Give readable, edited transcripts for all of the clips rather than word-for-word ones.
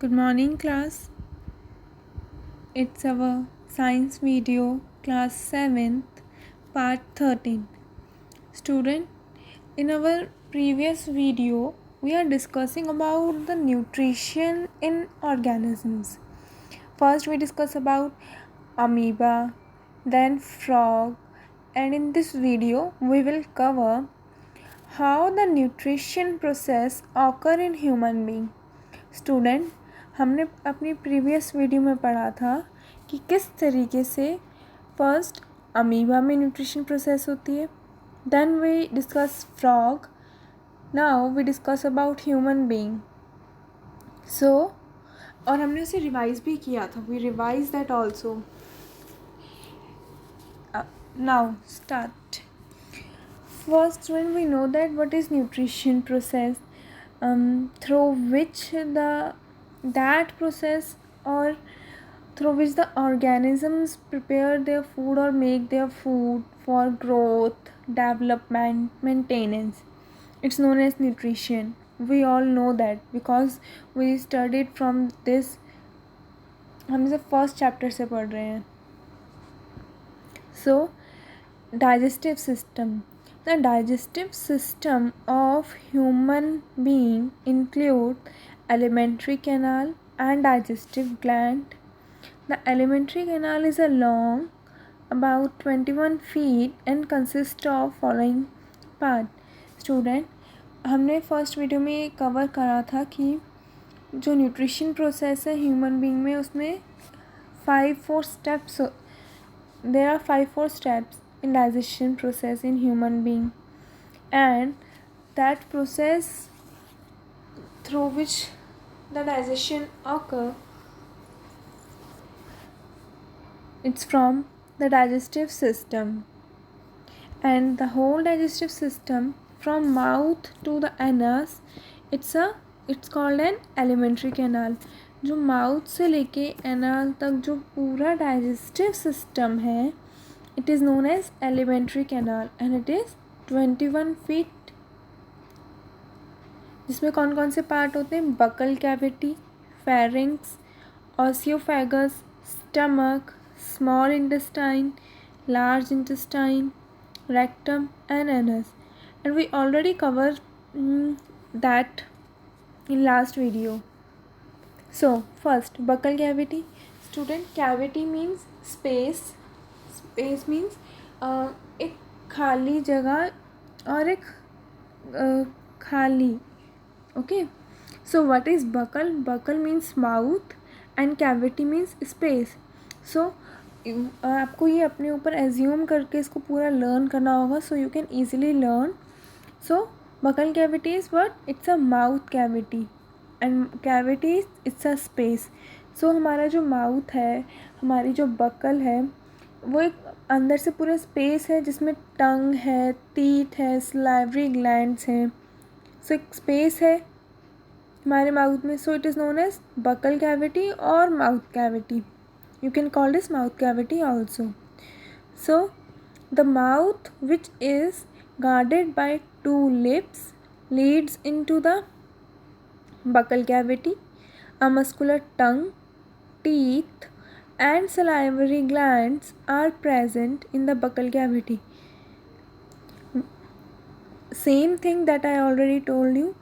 Good morning, class. It's our science video, class 7th, part 13. Student, in our previous video, we are discussing about the nutrition in organisms. First, we discuss about amoeba, then frog, and in this video, we will cover how the nutrition process occur in human being. Student, हमने अपनी previous video में पढ़ा था कि किस तरीके से first amoeba में न्यूट्रिशन प्रोसेस होती है, then we discuss frog, now we discuss about human being. So और हमने उसे रिवाइज भी किया था, we revise that also. Now start. First, when we know that what is nutrition process, through which that process or through which the organisms prepare their food or make their food for growth, development, maintenance, it's known as nutrition. We all know that because we studied from this. हम इसे first chapter से पढ़ रहे हैं. So digestive system. The digestive system of human being include alimentary canal and digestive gland. The alimentary canal is a long about 21 feet and consists of following part. Student, हमने first video में cover करा था कि जो nutrition process है human being में, उसमें 4 steps. There are 4 steps in digestion process in human being, and that process through which the digestion occur, it's from the digestive system, and the whole digestive system from mouth to the anus, it's called an alimentary canal. जो mouth से लेके anal तक जो पूरा digestive system है, it is known as alimentary canal and it is 21 feet. जिसमें कौन कौन से पार्ट होते हैं? Buccal cavity, pharynx, oesophagus, stomach, small intestine, large intestine, rectum and anus, and we already covered that in last video. So first, buccal cavity. Student, cavity means space. Space means एक खाली जगह और एक खाली. Okay. So what is buccal? Buccal means mouth and cavity means space. So आपको ये अपने ऊपर एज्यूम करके इसको पूरा लर्न करना होगा, so you can easily learn. So buccal cavity is what? It's a mouth cavity and cavity it's a space. So हमारा जो माउथ है, हमारी जो बकल है, वो एक अंदर से पूरा स्पेस है जिसमें टंग है, टीथ है, सलाइवरी ग्लैंड्स हैं. सो एक स्पेस है हमारे माउथ में. So it is known as buccal cavity और mouth cavity. You can call this mouth cavity also. So the mouth, which is guarded by 2 lips, leads into the buccal cavity. A muscular tongue, teeth and salivary glands are present in the buccal cavity. Same thing that I already told you.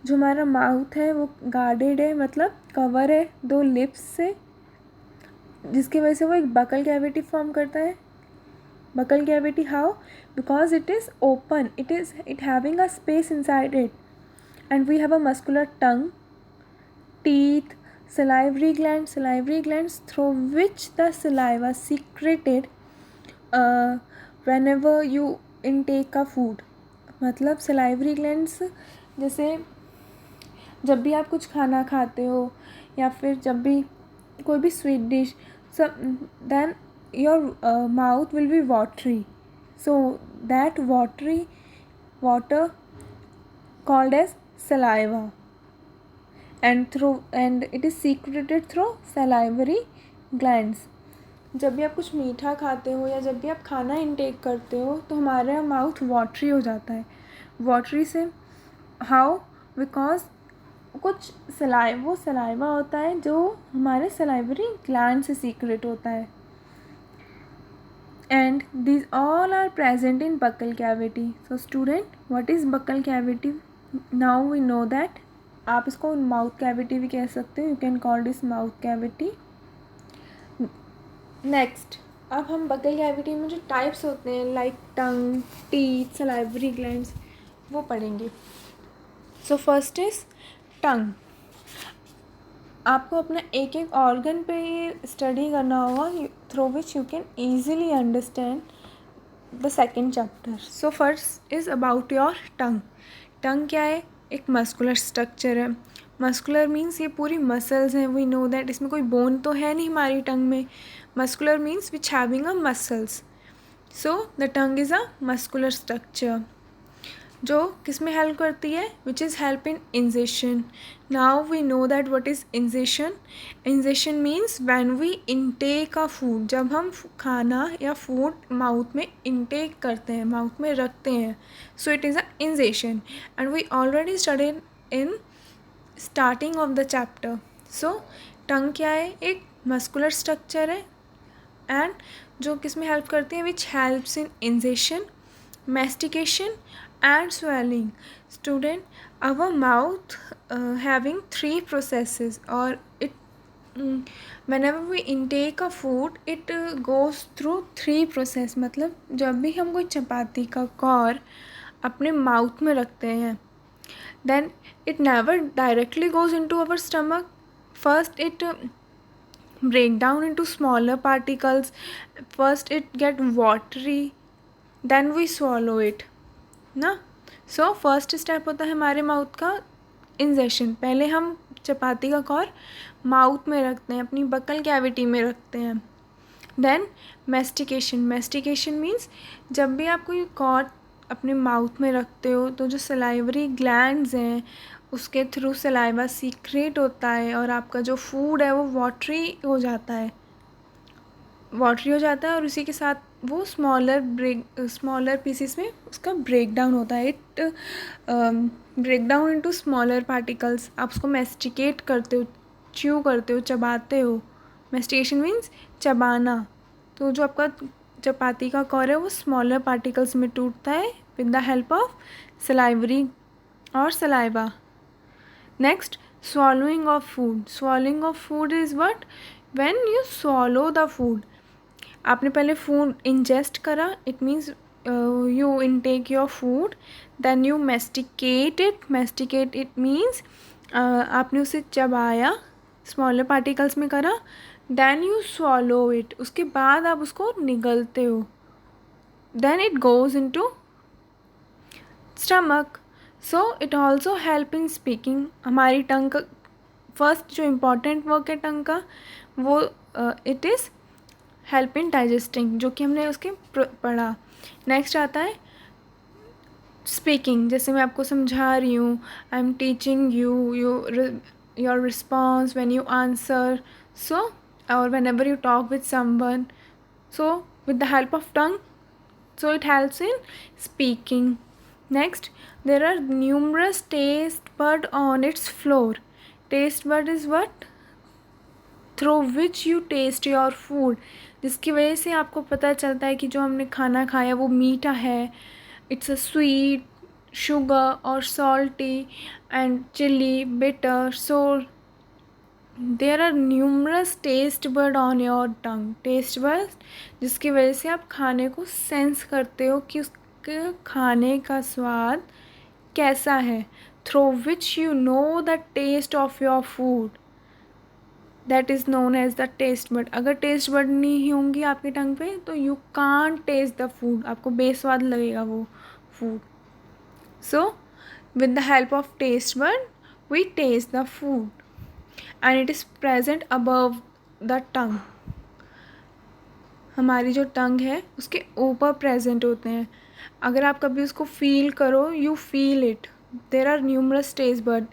जो हमारा mouth है वो guarded है, मतलब cover है 2 lips से, जिसकी वजह से वो एक बकल कैविटी फॉर्म करता है. Buccal cavity how? Because it is open, it having a space inside it, and we have a muscular tongue, teeth, salivary glands through which the saliva secreted whenever you intake a food. मतलब salivary glands, जैसे जब भी आप कुछ खाना खाते हो या फिर जब भी कोई भी sweet dish, then your mouth will be watery. So that water called as saliva, and it is secreted through salivary glands. जब भी आप कुछ मीठा खाते हो या जब भी आप खाना इंटेक करते हो तो हमारा माउथ वाटरी हो जाता है. वाटरी से हाउ? बिकॉज कुछ वो सलाइवा होता है जो हमारे सलाइवरी ग्लैंड से सीक्रेट होता है. And these all are present in buccal cavity. So student, what is buccal cavity? Now we know that. आप इसको माउथ कैविटी भी कह सकते हो. You can call this mouth cavity. Next, अब हम बकल कैविटी में जो टाइप्स होते हैं like tongue, teeth, salivary glands, वो पढ़ेंगे. So first is tongue. आपको अपना एक एक ऑर्गन पे स्टडी करना होगा through which you can easily understand the second chapter. So first is about your tongue. Tongue क्या है? एक मस्कुलर स्ट्रक्चर है. मस्कुलर मीन्स ये पूरी मसल्स हैं. वी नो दैट इसमें कोई बोन तो है नहीं हमारी टंग में. Muscular means which having a muscles. So the tongue is a muscular structure जो किस में हेल्प करती है, which is help in ingestion. Now we know that what is ingestion. Ingestion means when we intake a food, जब हम खाना या food mouth में इनटेक करते हैं, माउथ में रखते हैं. So it is a ingestion and we already studied in starting of the chapter. So tongue क्या है? एक मस्कुलर स्ट्रक्चर है एंड जो किस में हेल्प करती है, which helps in ingestion, mastication and swallowing. Student, our mouth having three processes, or whenever we intake a food it goes through three process. मतलब जब भी हम कोई चपाती का कॉर अपने माउथ में रखते हैं, then it never directly goes into our stomach. First it break down into smaller particles. First it get watery, then we swallow it ना. सो फर्स्ट स्टेप होता है हमारे माउथ का इंजेशन. पहले हम चपाती का कॉर माउथ में रखते हैं, अपनी बकल कैविटी में रखते हैं. Then mastication. मेस्टिकेशन मीन्स जब भी आप कोई कॉर अपने माउथ में रखते हो तो जो सलाइवरी ग्लैंड्स हैं उसके थ्रू सलाइवा सीक्रेट होता है और आपका जो फूड है वो वाटरी हो जाता है और उसी के साथ वो स्मॉलर पीसेस में उसका ब्रेक डाउन होता है. It break down into smaller particles. आप उसको मेस्टिकेट करते हो, च्यू करते हो, चबाते हो. मेस्टिकेशन मीन्स चबाना. तो जो आपका चपाती का कॉर है वो स्मॉलर पार्टिकल्स में टूटता है with the help of salivary और saliva. Next, swallowing of food. Swallowing of food is what? When you swallow the food. आपने पहले फूड इंजेस्ट करा, it means you intake your food, then you masticate it. Masticate it means आपने उसे चबाया, smaller particles में करा, then you swallow it. उसके बाद आप उसको निगलते हो, then it goes into stomach. So it also help in speaking. हमारी टंग का फर्स्ट जो इम्पॉर्टेंट वर्क है टंग का वो it is help in digesting, जो कि हमने उसके पढ़ा. नेक्स्ट आता है स्पीकिंग. जैसे मैं आपको समझा रही हूँ, I am teaching you, your response when you answer, so और whenever you talk with someone, so with the help of tongue, so it helps in speaking. Next, there are numerous taste bud on its floor. Taste bud is what? Through which you taste your food. जिसकी वजह से आपको पता चलता है कि जो हमने खाना खाया वो मीठा है. It's a sweet, sugar or salty and chili, bitter, sour. There are numerous taste bud on your tongue. Taste bud जिसकी वजह से आप खाने को सेंस करते हो कि उसके खाने का स्वाद कैसा है. Through which you know the taste of your food. That is known as the taste bud. अगर taste bud नहीं होंगी आपकी टंग पे तो you can't taste the food. आपको बेस्वाद लगेगा वो food. So with the help of taste bud we taste the food. And it is present above the tongue. हमारी जो टंग है उसके ऊपर प्रेजेंट होते हैं. अगर आप कभी उसको फील करो, you feel it. There are numerous taste bud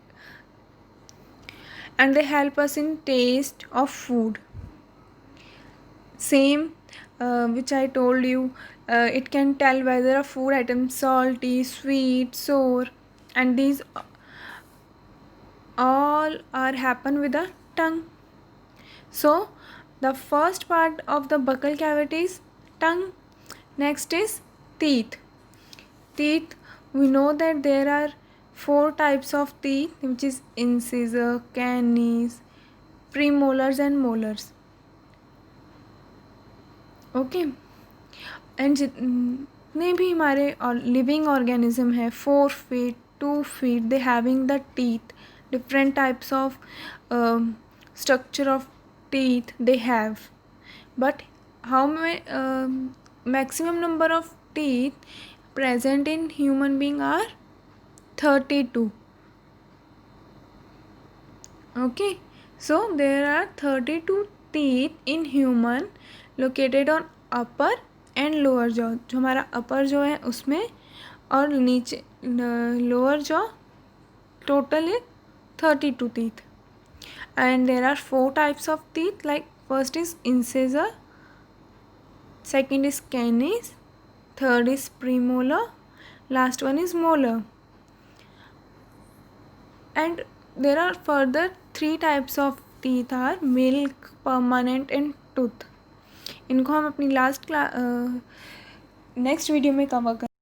and they help us in taste of food. Same which I told you, it can tell whether a food item salty, sweet, sour, and these all are happen with the tongue. So the first part of the buccal cavity is tongue. Next is teeth. Teeth, we know that there are 4 types of teeth, which is incisor, canines, premolars and molars. Okay and जितने भी हमारे living organism है 4 feet 2 feet they having the teeth, different types of structure of teeth they have, but how many maximum number of teeth present in human being are 32. Okay, so there are 32 teeth in human located on upper and lower jaw. जो हमारा upper jaw है उसमें और नीचे lower jaw total is 32 teeth. And there are 4 types of teeth, like first is incisor, second is canines, third is premolar, last one is molar. And there are further 3 types of teeth are milk, permanent and tooth. इनको हम अपनी next video में cover करेंगे.